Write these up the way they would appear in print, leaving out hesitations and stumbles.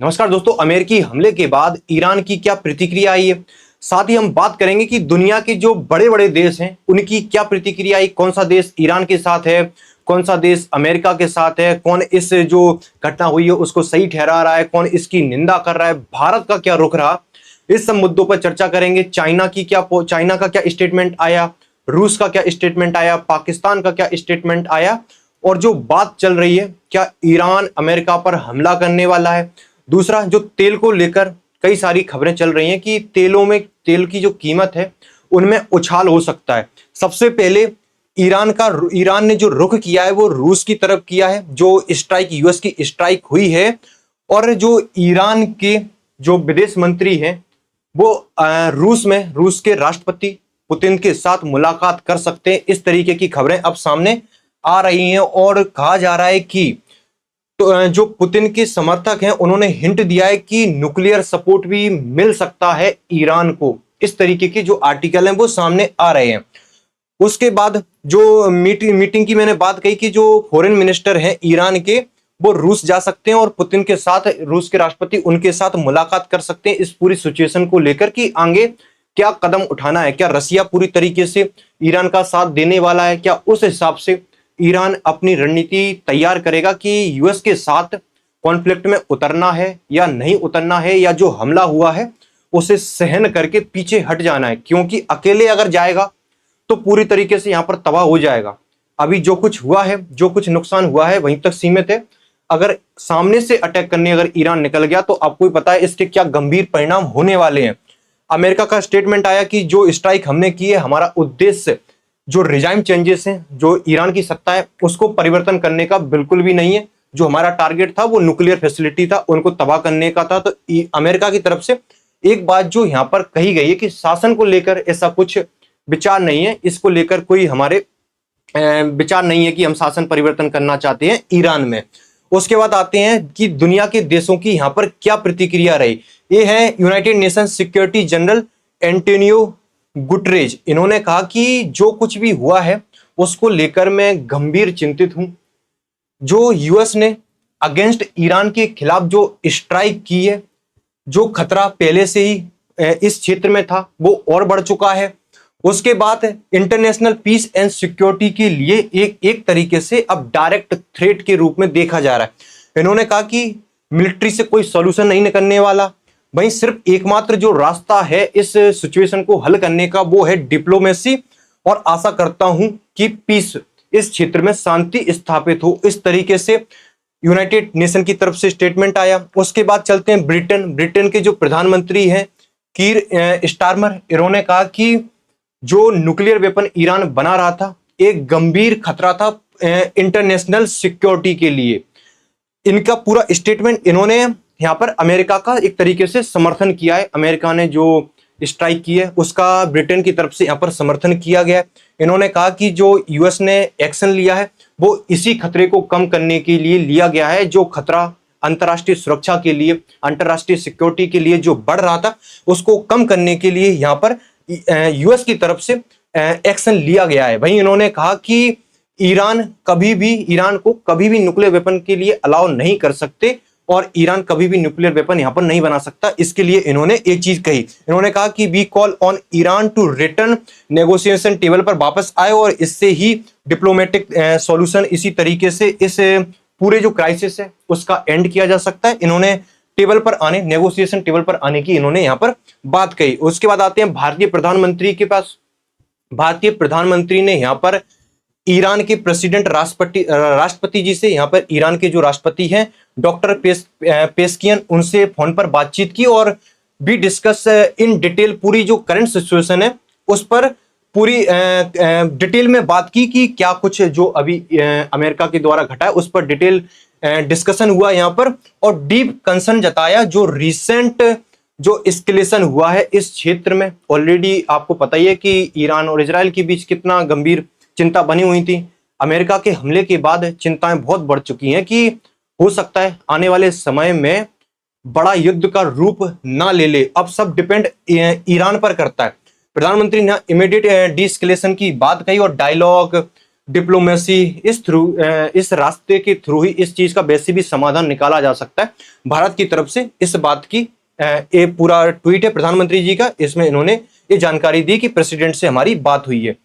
नमस्कार दोस्तों, अमेरिकी हमले के बाद ईरान की क्या प्रतिक्रिया आई है। साथ ही हम बात करेंगे कि दुनिया के जो बड़े बड़े देश हैं उनकी क्या प्रतिक्रिया आई, कौन सा देश ईरान के साथ है, कौन सा देश अमेरिका के साथ है, कौन इस जो घटना हुई है उसको सही ठहरा रहा है, कौन इसकी निंदा कर रहा है, भारत का क्या रुख रहा। इस सब मुद्दों पर चर्चा करेंगे। चाइना का क्या स्टेटमेंट आया, रूस का क्या स्टेटमेंट आया, पाकिस्तान का क्या स्टेटमेंट आया, और जो बात चल रही है क्या ईरान अमेरिका पर हमला करने वाला है। दूसरा, जो तेल को लेकर कई सारी खबरें चल रही हैं कि तेल की जो कीमत है उनमें उछाल हो सकता है। सबसे पहले ईरान ने जो रुख किया है वो रूस की तरफ किया है, जो यूएस की स्ट्राइक हुई है। और जो ईरान के जो विदेश मंत्री हैं वो रूस के राष्ट्रपति पुतिन के साथ मुलाकात कर सकते हैं। इस तरीके की खबरें अब सामने आ रही हैं और कहा जा रहा है कि जो पुतिन के समर्थक हैं उन्होंने हिंट दिया है कि न्यूक्लियर सपोर्ट भी मिल सकता है ईरान को। इस तरीके के जो आर्टिकल हैं वो सामने आ रहे हैं। उसके बाद जो मीटिंग की मैंने बात कही कि जो फॉरेन मिनिस्टर हैं ईरान के वो रूस जा सकते हैं और पुतिन के साथ, रूस के राष्ट्रपति उनके साथ मुलाकात कर सकते हैं इस पूरी सिचुएशन को लेकर कि आगे क्या कदम उठाना है। क्या रसिया पूरी तरीके से ईरान का साथ देने वाला है, क्या उस हिसाब से ईरान अपनी रणनीति तैयार करेगा कि यूएस के साथ कॉन्फ्लिक्ट में उतरना है या नहीं उतरना है, या जो हमला हुआ है उसे सहन करके पीछे हट जाना है, क्योंकि अकेले अगर जाएगा तो पूरी तरीके से यहां पर तबाह हो जाएगा। अभी जो कुछ हुआ है, जो कुछ नुकसान हुआ है वहीं तक सीमित है। अगर सामने से अटैक करने अगर ईरान निकल गया तो आपको ही पता है इसके क्या गंभीर परिणाम होने वाले हैं। अमेरिका का स्टेटमेंट आया कि जो स्ट्राइक हमने की है, हमारा उद्देश्य जो रिजाइम चेंजेस हैं, जो ईरान की सत्ता है उसको परिवर्तन करने का बिल्कुल भी नहीं है। जो हमारा टारगेट था वो न्यूक्लियर फैसिलिटी था, उनको तबाह करने का था। तो अमेरिका की तरफ से एक बात जो यहां पर कही गई है कि शासन को लेकर ऐसा कुछ विचार नहीं है, इसको लेकर कोई हमारे विचार नहीं है कि हम शासन परिवर्तन करना चाहते हैं ईरान में। उसके बाद आते हैं कि दुनिया के देशों की यहां पर क्या प्रतिक्रिया रही। ये है United nation security general Antonio गुटरेज। इन्होंने कहा कि जो कुछ भी हुआ है उसको लेकर मैं गंभीर चिंतित हूं। जो यूएस ने अगेंस्ट ईरान के खिलाफ जो स्ट्राइक की है, जो खतरा पहले से ही इस क्षेत्र में था वो और बढ़ चुका है। उसके बाद इंटरनेशनल पीस एंड सिक्योरिटी के लिए एक तरीके से अब डायरेक्ट थ्रेट के रूप में देखा जा रहा है। इन्होंने कहा कि मिलिट्री से कोई सॉल्यूशन नहीं निकलने वाला, वहीं सिर्फ एकमात्र जो रास्ता है इस सिचुएशन को हल करने का वो है डिप्लोमेसी, और आशा करता हूं कि पीस, इस क्षेत्र में शांति स्थापित हो। इस तरीके से यूनाइटेड नेशन की तरफ से स्टेटमेंट आया। उसके बाद चलते हैं ब्रिटेन के जो प्रधानमंत्री हैं कीर स्टारमर। इन्होंने कहा कि जो न्यूक्लियर वेपन ईरान बना रहा था एक गंभीर खतरा था इंटरनेशनल सिक्योरिटी के लिए। इनका पूरा स्टेटमेंट, इन्होंने यहां पर अमेरिका का एक तरीके से समर्थन किया है। अमेरिका ने जो स्ट्राइक की है उसका ब्रिटेन की तरफ से यहां पर समर्थन किया गया है। इन्होंने कहा कि जो यूएस ने एक्शन लिया है वो इसी खतरे को कम करने के लिए लिया गया है। जो खतरा अंतर्राष्ट्रीय सुरक्षा के लिए, अंतर्राष्ट्रीय सिक्योरिटी के लिए जो बढ़ रहा था उसको कम करने के लिए यहां पर यूएस की तरफ से एक्शन लिया गया है। वहीं इन्होंने कहा कि ईरान को कभी भी न्यूक्लियर वेपन के लिए अलाउ नहीं कर सकते और ईरान कभी भी न्यूक्लियर वेपन यहां पर नहीं बना सकता। इसके लिए इन्होंने एक चीज कही, इन्होंने कहा कि we call on Iran to return negotiation table पर वापस आए और इससे ही डिप्लोमेटिक सॉल्यूशन, इसी तरीके से इस पूरे जो क्राइसिस है उसका एंड किया जा सकता है। इन्होंने नेगोशिएशन टेबल पर आने की इन्होंने यहां पर बात कही। उसके बाद आते हैं भारतीय प्रधानमंत्री के पास। भारतीय प्रधानमंत्री ने यहां पर ईरान के प्रेसिडेंट राष्ट्रपति जी से, यहां पर ईरान के जो राष्ट्रपति हैं डॉक्टर पेस्कियन, उनसे फोन पर बातचीत की और भी डिस्कस इन डिटेल पूरी जो करंट सिचुएशन है उस पर पूरी डिटेल में बात की कि क्या कुछ जो अभी अमेरिका के द्वारा घटा है उस पर डिटेल डिस्कशन हुआ यहां पर, और डीप कंसर्न जताया जो रिसेंट जो एस्केलेशन हुआ है इस क्षेत्र में। ऑलरेडी आपको पता ही है कि ईरान और इजराइल के बीच कितना गंभीर चिंता बनी हुई थी। अमेरिका के हमले के बाद चिंताएं बहुत बढ़ चुकी हैं कि हो सकता है आने वाले समय में बड़ा युद्ध का रूप ना ले ले। अब सब डिपेंड ईरान पर करता है। प्रधानमंत्री ने इमीडिएट डीएस्केलेशन की बात कही और डायलॉग, डिप्लोमेसी, इस रास्ते के थ्रू ही इस चीज का वैसे भी समाधान निकाला जा सकता है भारत की तरफ से। इस बात की ये पूरा ट्वीट है प्रधानमंत्री जी का, इसमें इन्होंने ये जानकारी दी कि प्रेसिडेंट से हमारी बात हुई है।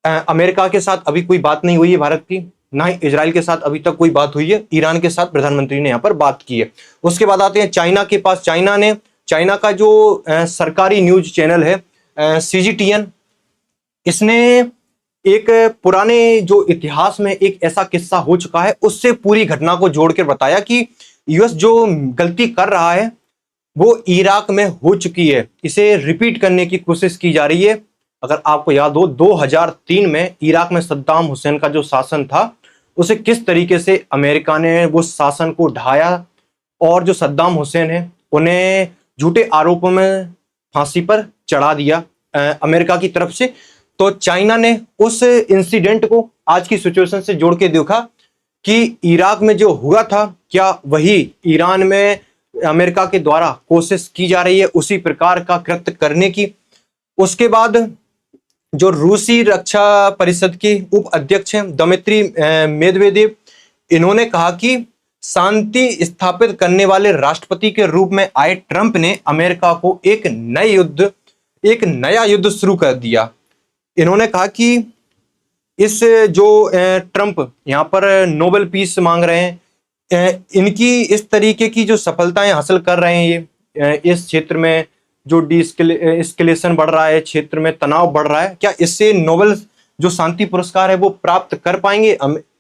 अमेरिका के साथ अभी कोई बात नहीं हुई है भारत की, ना ही इजराइल के साथ अभी तक कोई बात हुई है। ईरान के साथ प्रधानमंत्री ने यहाँ पर बात की है। उसके बाद आते हैं चाइना के पास। चाइना का जो सरकारी न्यूज चैनल है CGTN, इसने एक पुराने जो इतिहास में एक ऐसा किस्सा हो चुका है उससे पूरी घटना को जोड़कर बताया कि यूएस जो गलती कर रहा है वो इराक में हो चुकी है, इसे रिपीट करने की कोशिश की जा रही है। अगर आपको याद हो 2003 में इराक में सद्दाम हुसैन का जो शासन था उसे किस तरीके से अमेरिका ने वो शासन को ढाया और जो सद्दाम हुसैन है उन्हें झूठे आरोपों में फांसी पर चढ़ा दिया अमेरिका की तरफ से। तो चाइना ने उस इंसिडेंट को आज की सिचुएशन से जोड़ के देखा कि इराक में जो हुआ था क्या वही ईरान में अमेरिका के द्वारा कोशिश की जा रही है उसी प्रकार का कृत्य करने की। उसके बाद जो रूसी रक्षा परिषद के उप अध्यक्ष हैं दमित्री मेदवेदेव, इन्होंने कहा कि शांति स्थापित करने वाले राष्ट्रपति के रूप में आए ट्रंप ने अमेरिका को एक नया युद्ध शुरू कर दिया। इन्होंने कहा कि इस जो ट्रंप यहाँ पर नोबेल पीस मांग रहे हैं, इनकी इस तरीके की जो सफलताएं हासिल कर रहे हैं ये इस क्षेत्र में जो एस्केलेशन बढ़ रहा है, क्षेत्र में तनाव बढ़ रहा है, क्या इससे नोबेल जो शांति पुरस्कार है वो प्राप्त कर पाएंगे?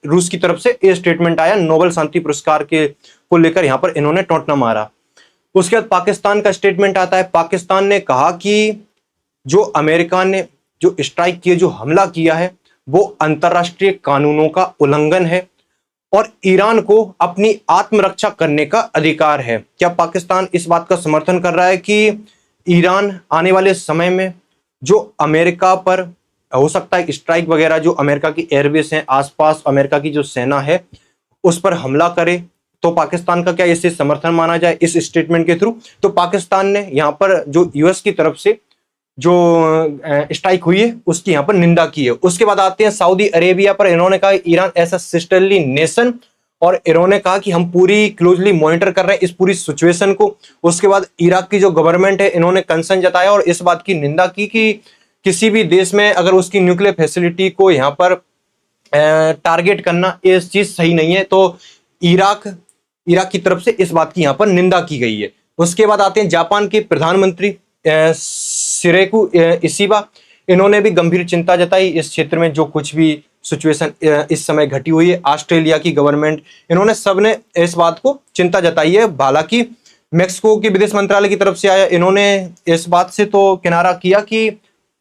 रूस की तरफ से ये स्टेटमेंट आया नोबेल शांति पुरस्कार के को लेकर, यहाँ पर इन्होंने टोंटना मारा। उसके बाद पाकिस्तान का स्टेटमेंट आता है। पाकिस्तान ने कहा कि जो अमेरिका ने जो स्ट्राइक किए, जो हमला किया है वो अंतरराष्ट्रीय कानूनों का उल्लंघन है और ईरान को अपनी आत्मरक्षा करने का अधिकार है। क्या पाकिस्तान इस बात का समर्थन कर रहा है कि ईरान आने वाले समय में जो अमेरिका पर हो सकता है स्ट्राइक वगैरह, जो अमेरिका की एयरबेस हैं आसपास, अमेरिका की जो सेना है उस पर हमला करे? तो पाकिस्तान का क्या इससे समर्थन माना जाए इस स्टेटमेंट के थ्रू? तो पाकिस्तान ने यहाँ पर जो यूएस की तरफ से जो स्ट्राइक हुई है उसकी यहाँ पर निंदा की है। उसके बाद आते हैं सऊदी अरेबिया पर। इन्होंने कहा ईरान ऐसा सिस्टरली नेशन, और इन्होंने कहा कि हम पूरी क्लोजली मॉनिटर कर रहे हैं इस पूरी सिचुएशन को। उसके बाद इराक की जो गवर्नमेंट है इन्होंने कंसर्न जताया और इस बात की निंदा की कि किसी भी देश में अगर उसकी न्यूक्लियर फैसिलिटी को यहाँ पर टारगेट करना ये चीज सही नहीं है। तो इराक की तरफ से इस बात की यहाँ पर निंदा की गई है। उसके बाद आते हैं जापान के प्रधानमंत्री शिरेकु इशिबा। इन्होंने भी गंभीर चिंता जताई इस क्षेत्र में जो कुछ भी सिचुएशन इस समय घटी हुई है। ऑस्ट्रेलिया की गवर्नमेंट, इन्होंने सबने इस बात को चिंता जताई है। हालांकि मेक्सिको के विदेश मंत्रालय की तरफ से आया, इन्होंने इस बात से तो किनारा किया कि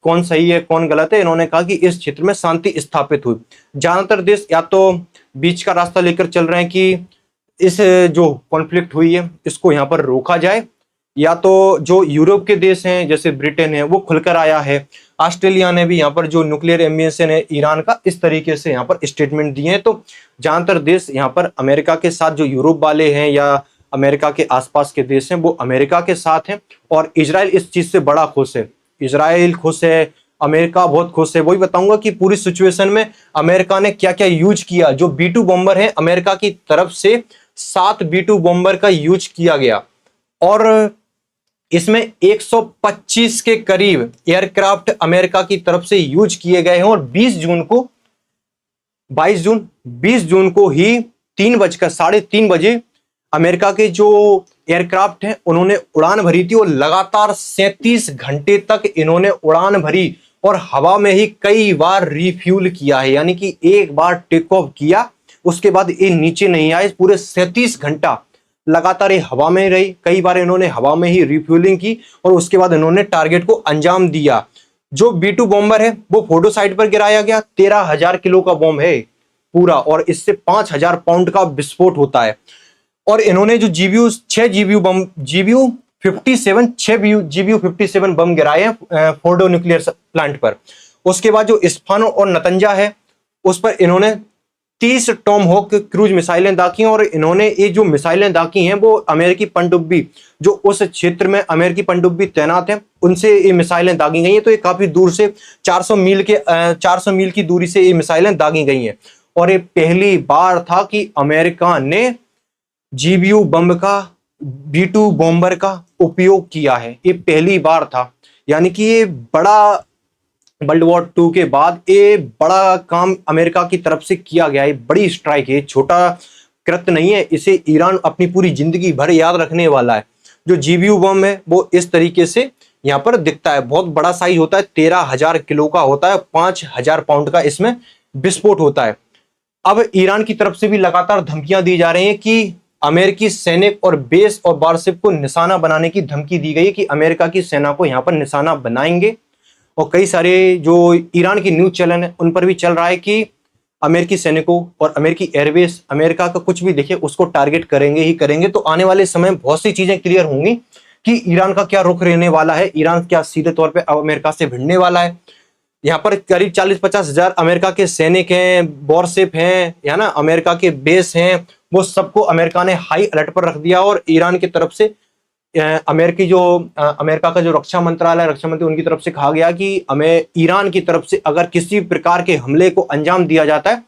कौन सही है कौन गलत है। इन्होंने कहा कि इस क्षेत्र में शांति स्थापित हुई। ज्यादातर देश या तो बीच का रास्ता लेकर चल रहे हैं कि इस जो कॉन्फ्लिक्ट हुई है इसको यहाँ पर रोका जाए, या तो जो यूरोप के देश हैं जैसे ब्रिटेन है वो खुलकर आया है। ऑस्ट्रेलिया ने भी यहाँ पर जो न्यूक्लियर एम्बिशन है ईरान का इस तरीके से यहाँ पर स्टेटमेंट दिए हैं। तो ज्यादातर देश यहाँ पर अमेरिका के साथ, जो यूरोप वाले हैं या अमेरिका के आसपास के देश हैं वो अमेरिका के साथ हैं और इजराइल इस चीज से बड़ा खुश है। इजराइल खुश है, अमेरिका बहुत खुश है। वही बताऊंगा कि पूरी सिचुएशन में अमेरिका ने क्या क्या यूज किया। जो B2 बॉम्बर है अमेरिका की तरफ से 7 B2 बॉम्बर का यूज किया गया और इसमें 125 के करीब एयरक्राफ्ट अमेरिका की तरफ से यूज किए गए हैं। और 20 जून को ही 3:3:30 बजे अमेरिका के जो एयरक्राफ्ट हैं उन्होंने उड़ान भरी थी और लगातार 37 घंटे तक इन्होंने उड़ान भरी और हवा में ही कई बार रिफ्यूल किया है। यानी कि एक बार टेक ऑफ किया उसके बाद ये नीचे नहीं आए, पूरे 37 घंटा लगातार ये हवा में रही। कई बार इन्होंने हवा में ही रिफ्यूलिंग की और उसके बाद इन्होंने टारगेट को अंजाम दिया। जो B2 बॉम्बर है वो फोटो साइट पर गिराया गया। 13,000 किलो का बॉम्ब है पूरा और इससे 5,000 पाउंड का विस्फोट होता है। और इन्होंने जो GBU 57 बम गिराए हैं फोर्डो न्यूक्लियर प्लांट पर। उसके बाद जो इस्फानो और नतंजा है उस पर इन्होंने 30 टॉमहॉक क्रूज मिसाइलें दागी हैं और इन्होंने ये जो मिसाइलें दागी हैं वो अमेरिकी पनडुब्बी, जो उस क्षेत्र में अमेरिकी पनडुब्बी तैनात हैं, उनसे ये मिसाइलें दागी गई हैं। तो ये काफी दूर से 400 मील की दूरी से ये मिसाइलें दागी गई हैं। और ये पहली बार था कि अमेरिका ने जीबीयू बम का, B-2 बॉम्बर का उपयोग किया है। ये पहली बार था, यानी कि ये बड़ा वर्ल्ड वॉर 2 के बाद ये बड़ा काम अमेरिका की तरफ से किया गया है। बड़ी स्ट्राइक है, छोटा कृत्य नहीं है। इसे ईरान अपनी पूरी जिंदगी भर याद रखने वाला है। जो जीबीयू बम है वो इस तरीके से यहाँ पर दिखता है, बहुत बड़ा साइज होता है, 13,000 किलो का होता है, 5,000 पाउंड का इसमें विस्फोट होता है। अब ईरान की तरफ से भी लगातार धमकियां दी जा रही हैं कि अमेरिकी सैनिक और बेस और वारशिप को निशाना बनाने की धमकी दी गई है कि अमेरिका की सेना को यहाँ पर निशाना बनाएंगे। और कई सारे जो ईरान की न्यूज चैनल है उन पर भी चल रहा है कि अमेरिकी सैनिकों और अमेरिकी एयरबेस, अमेरिका का कुछ भी देखे उसको टारगेट करेंगे ही करेंगे। तो आने वाले समय में बहुत सी चीजें क्लियर होंगी कि ईरान का क्या रुख रहने वाला है, ईरान क्या सीधे तौर पे अमेरिका से भिड़ने वाला है। यहाँ पर करीब 40-50 हजार अमेरिका के सैनिक हैं, वॉरशिप हैं, या ना अमेरिका के बेस हैं, वो सबको अमेरिका ने हाई अलर्ट पर रख दिया। और ईरान की तरफ से अमेरिका का जो रक्षा मंत्रालय, रक्षा मंत्री, उनकी तरफ से कहा गया कि हमें ईरान की तरफ से अगर किसी प्रकार के हमले को अंजाम दिया जाता है,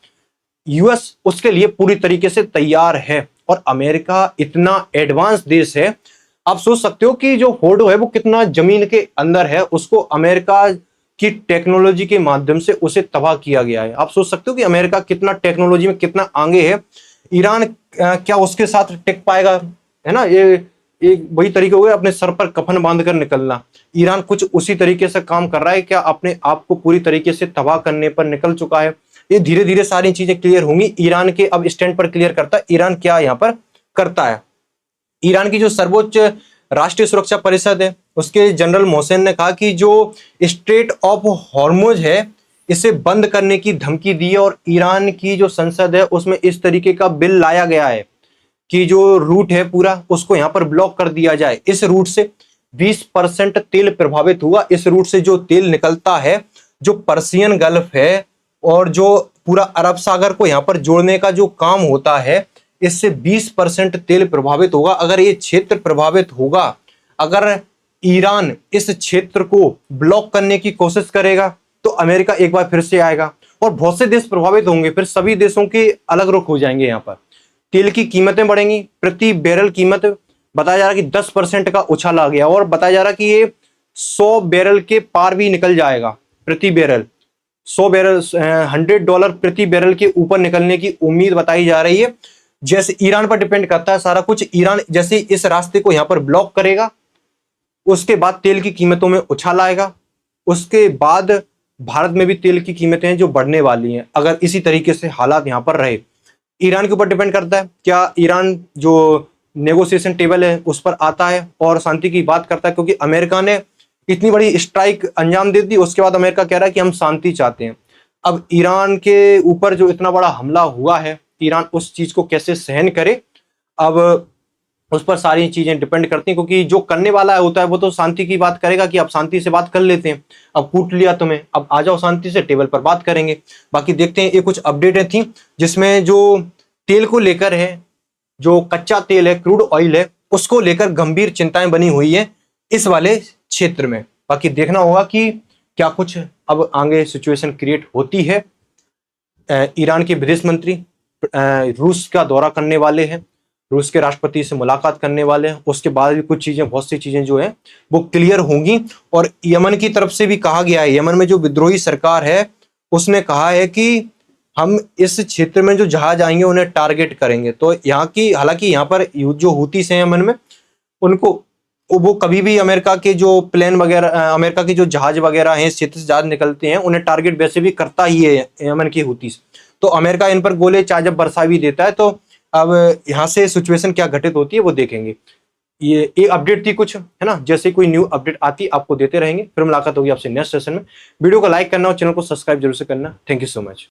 यूएस उसके लिए पूरी तरीके से तैयार है। और अमेरिका इतना एडवांस देश है, आप सोच सकते हो कि जो होर्डो है वो कितना जमीन के अंदर है, उसको अमेरिका की टेक्नोलॉजी के माध्यम से उसे तबाह किया गया है। आप सोच सकते हो कि अमेरिका कितना टेक्नोलॉजी में कितना आगे है। ईरान क्या उसके साथ टिक पाएगा, है ना। ये एक वही तरीके हो गए अपने सर पर कफन बांधकर निकलना। ईरान कुछ उसी तरीके से काम कर रहा है, क्या अपने आप को पूरी तरीके से तबाह करने पर निकल चुका है। ये धीरे धीरे सारी चीजें क्लियर होंगी। ईरान के अब स्टैंड पर क्लियर करता है ईरान क्या यहाँ पर करता है। ईरान की जो सर्वोच्च राष्ट्रीय सुरक्षा परिषद है उसके जनरल मोहसेन ने कहा कि जो स्ट्रेट ऑफ हॉर्मुज है इसे बंद करने की धमकी दी है। और ईरान की जो संसद है उसमें इस तरीके का बिल लाया गया है कि जो रूट है पूरा उसको यहाँ पर ब्लॉक कर दिया जाए। इस रूट से 20% तेल प्रभावित हुआ। इस रूट से जो तेल निकलता है, जो पर्सियन गल्फ है और जो पूरा अरब सागर को यहाँ पर जोड़ने का जो काम होता है, इससे 20% तेल प्रभावित होगा। अगर ये क्षेत्र प्रभावित होगा, अगर ईरान इस क्षेत्र को ब्लॉक करने की कोशिश करेगा तो अमेरिका एक बार फिर से आएगा और बहुत से देश प्रभावित होंगे। फिर सभी देशों के अलग रुख हो जाएंगे। यहाँ पर तेल की कीमतें बढ़ेंगी, प्रति बैरल कीमत बताया जा रहा है कि 10% का उछाल आ गया और बताया जा रहा है कि ये 100 बैरल के पार भी निकल जाएगा। प्रति बैरल 100 बैरल $100 प्रति बैरल के ऊपर निकलने की उम्मीद बताई जा रही है। जैसे ईरान पर डिपेंड करता है सारा कुछ। ईरान जैसे इस रास्ते को यहाँ पर ब्लॉक करेगा, उसके बाद तेल की कीमतों में उछाल आएगा। उसके बाद भारत में भी तेल की कीमतें जो बढ़ने वाली हैं, अगर इसी तरीके से हालात यहाँ पर रहे। ईरान के ऊपर डिपेंड करता है, क्या ईरान जो नेगोशिएशन टेबल है उस पर आता है और शांति की बात करता है। क्योंकि अमेरिका ने इतनी बड़ी स्ट्राइक अंजाम दे दी, उसके बाद अमेरिका कह रहा है कि हम शांति चाहते हैं। अब ईरान के ऊपर जो इतना बड़ा हमला हुआ है, ईरान उस चीज को कैसे सहन करे, अब उस पर सारी चीजें डिपेंड करती हैं। क्योंकि जो करने वाला होता है वो तो शांति की बात करेगा कि अब शांति से बात कर लेते हैं, अब कूट लिया तुम्हें, अब आ जाओ शांति से टेबल पर बात करेंगे। बाकी देखते हैं। ये कुछ अपडेटें थी जिसमें जो तेल को लेकर है, जो कच्चा तेल है, क्रूड ऑयल है, उसको लेकर गंभीर चिंताएं बनी हुई है इस वाले क्षेत्र में। बाकी देखना होगा कि क्या कुछ अब आगे सिचुएशन क्रिएट होती है। ईरान के विदेश मंत्री रूस का दौरा करने वाले हैं, रूस के राष्ट्रपति से मुलाकात करने वाले हैं। उसके बाद भी कुछ चीजें, बहुत सी चीजें जो है वो क्लियर होंगी। और यमन की तरफ से भी कहा गया है, यमन में जो विद्रोही सरकार है उसने कहा है कि हम इस क्षेत्र में जो जहाज आएंगे उन्हें टारगेट करेंगे। तो यहाँ की, हालांकि यहाँ पर जो हूतीस हैं यमन में, उनको वो कभी भी अमेरिका के जो प्लेन वगैरह, अमेरिका के जो जहाज वगैरह हैं, इस क्षेत्र से जहाज निकलते हैं, उन्हें टारगेट वैसे भी करता ही है यमन की हूतीस। तो अमेरिका इन पर गोले चाजब बरसा भी देता है। तो अब यहाँ से सिचुएशन क्या घटित होती है वो देखेंगे। ये अपडेट थी कुछ, है ना। जैसे कोई न्यू अपडेट आती आपको देते रहेंगे। फिर मुलाकात होगी आपसे नेक्स्ट सेशन में। वीडियो को लाइक करना और चैनल को सब्सक्राइब जरूर से करना। Thank you so much.